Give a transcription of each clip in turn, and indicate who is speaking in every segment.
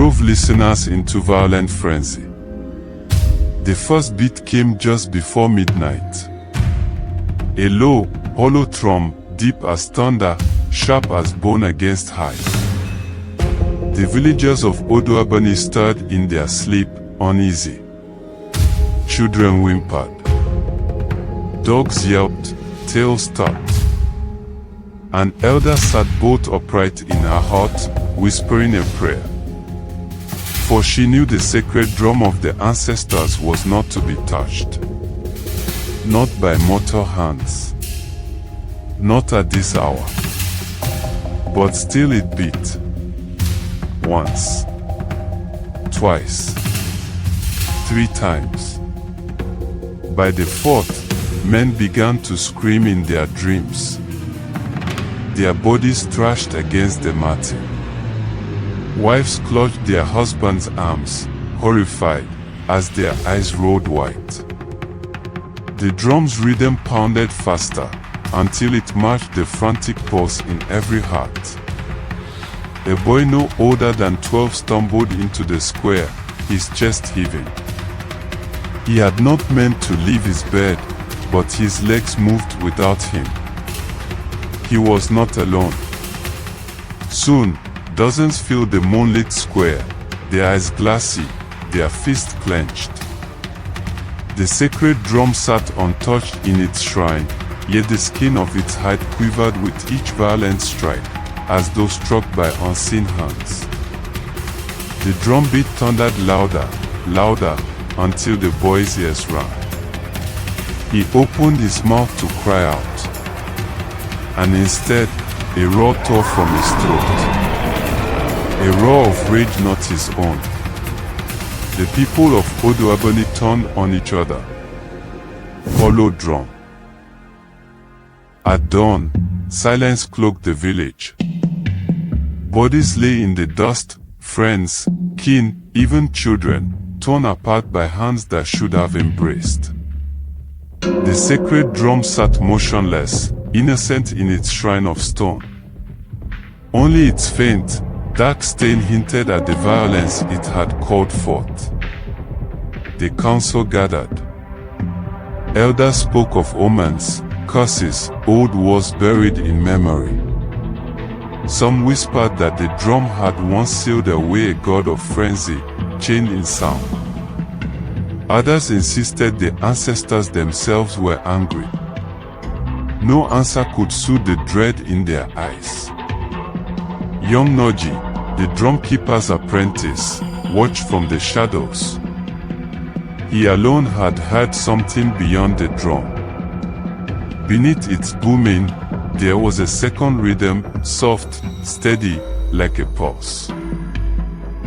Speaker 1: drove listeners into violent frenzy. The first beat came just before midnight. A low, hollow thrum, deep as thunder, sharp as bone against hide. The villagers of Odo-Abeni stirred in their sleep, uneasy. Children whimpered. Dogs yelped, tails tugged. An elder sat bolt upright in her hut, whispering a prayer. For she knew the sacred drum of the ancestors was not to be touched. Not by mortal hands. Not at this hour. But still it beat. Once. Twice. 3 times. By the 4th, men began to scream in their dreams. Their bodies thrashed against the matting. Wives clutched their husbands' arms, horrified, as their eyes rolled white. The drum's rhythm pounded faster, until it matched the frantic pulse in every heart. A boy no older than 12 stumbled into the square, his chest heaving. He had not meant to leave his bed, but his legs moved without him. He was not alone. Soon, dozens filled the moonlit square, their eyes glassy, their fists clenched. The sacred drum sat untouched in its shrine, yet the skin of its hide quivered with each violent strike, as though struck by unseen hands. The drumbeat thundered louder, louder, until the boy's ears rang. He opened his mouth to cry out, and instead, a roar tore from his throat. A roar of rage not his own. The people of Odo-Abeni turned on each other. Hollow drum. At dawn, silence cloaked the village. Bodies lay in the dust, friends, kin, even children, torn apart by hands that should have embraced. The sacred drum sat motionless, innocent in its shrine of stone. Only its faint, dark stain hinted at the violence it had called forth. The council gathered. Elders spoke of omens, curses, old wars buried in memory. Some whispered that the drum had once sealed away a god of frenzy, chained in sound. Others insisted the ancestors themselves were angry. No answer could soothe the dread in their eyes. Young Nnaji, the drumkeeper's apprentice, watched from the shadows. He alone had heard something beyond the drum. Beneath its booming, there was a second rhythm, soft, steady, like a pulse.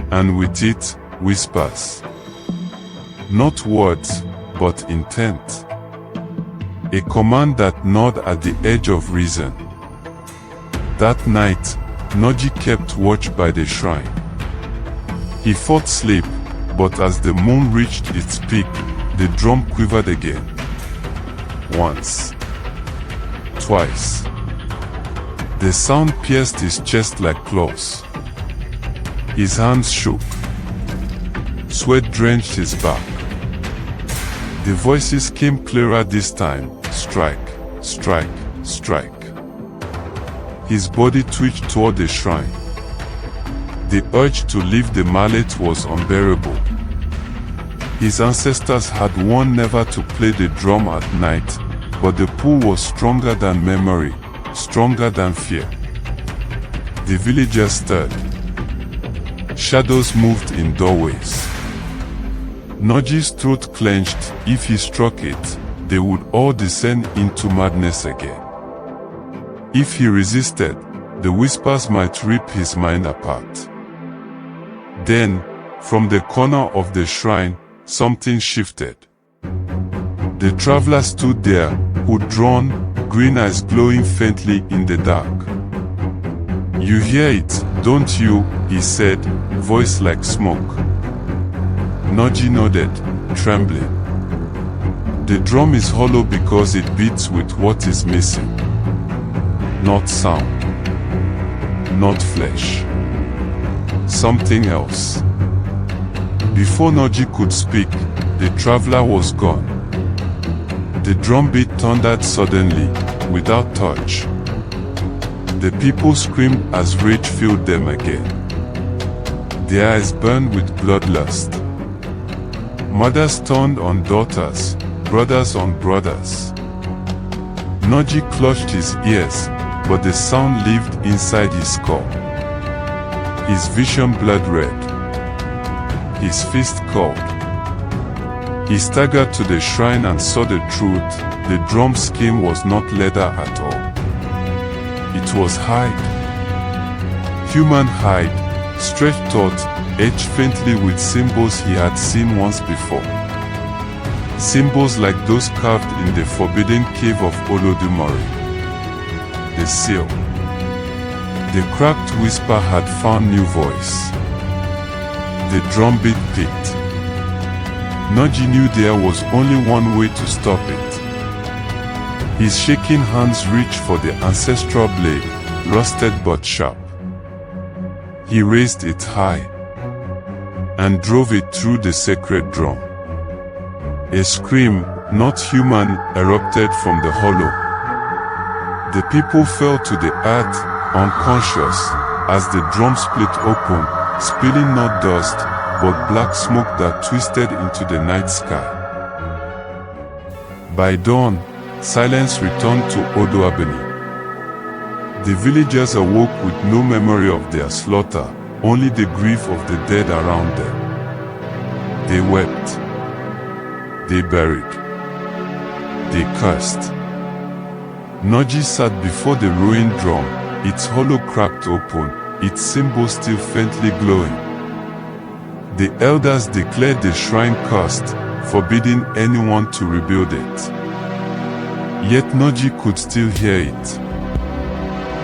Speaker 1: And with it, whispers. Not words, but intent. A command that gnawed at the edge of reason. That night, Nnaji kept watch by the shrine. He fought sleep, but as the moon reached its peak, the drum quivered again. Once. Twice. The sound pierced his chest like claws. His hands shook. Sweat drenched his back. The voices came clearer this time. Strike, strike, strike. His body twitched toward the shrine. The urge to leave the mallet was unbearable. His ancestors had warned never to play the drum at night, but the pull was stronger than memory, stronger than fear. The villagers stirred. Shadows moved in doorways. Nnaji's throat clenched. If he struck it, they would all descend into madness again. If he resisted, the whispers might rip his mind apart. Then, from the corner of the shrine, something shifted. The traveler stood there, hood-drawn, green eyes glowing faintly in the dark. "You hear it, don't you?" he said, voice like smoke. Nnaji nodded, trembling. "The drum is hollow because it beats with what is missing. Not sound. Not flesh. something else. Before Nnaji could speak, the traveler was gone. The drumbeat thundered suddenly, without touch. The people screamed as rage filled them again. Their eyes burned with bloodlust. Mothers turned on daughters, brothers on brothers. Nnaji clutched his ears, but the sound lived inside his skull. His vision blood red. His fist curled. He staggered to the shrine and saw the truth. The drum skin was not leather at all. It was hide. Human hide, stretched taut, etched faintly with symbols he had seen once before. Symbols like those carved in the forbidden cave of Odo-Abeni. The seal. The cracked whisper had found new voice. The drumbeat picked. Nnaji knew there was only one way to stop it. His shaking hands reached for the ancestral blade, rusted but sharp. He raised it high and drove it through the sacred drum. A scream, not human, erupted from the hollow. The people fell to the earth, unconscious, as the drum split open, spilling not dust, but black smoke that twisted into the night sky. By dawn, silence returned to Odo-Abeni. The villagers awoke with no memory of their slaughter, only the grief of the dead around them. They wept. They buried. They cursed. Nnaji sat before the ruined drum, its hollow cracked open, its symbol still faintly glowing. The elders declared the shrine cursed, forbidding anyone to rebuild it. Yet Nnaji could still hear it.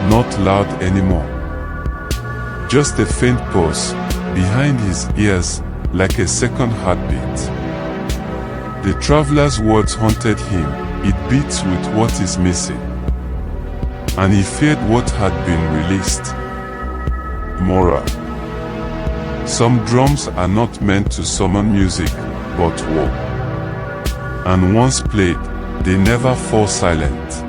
Speaker 1: Not loud anymore. Just a faint pulse, behind his ears, like a second heartbeat. The traveler's words haunted him. It beats with what is missing. And he feared what had been released. Moral. Some drums are not meant to summon music, but war. And once played, they never fall silent.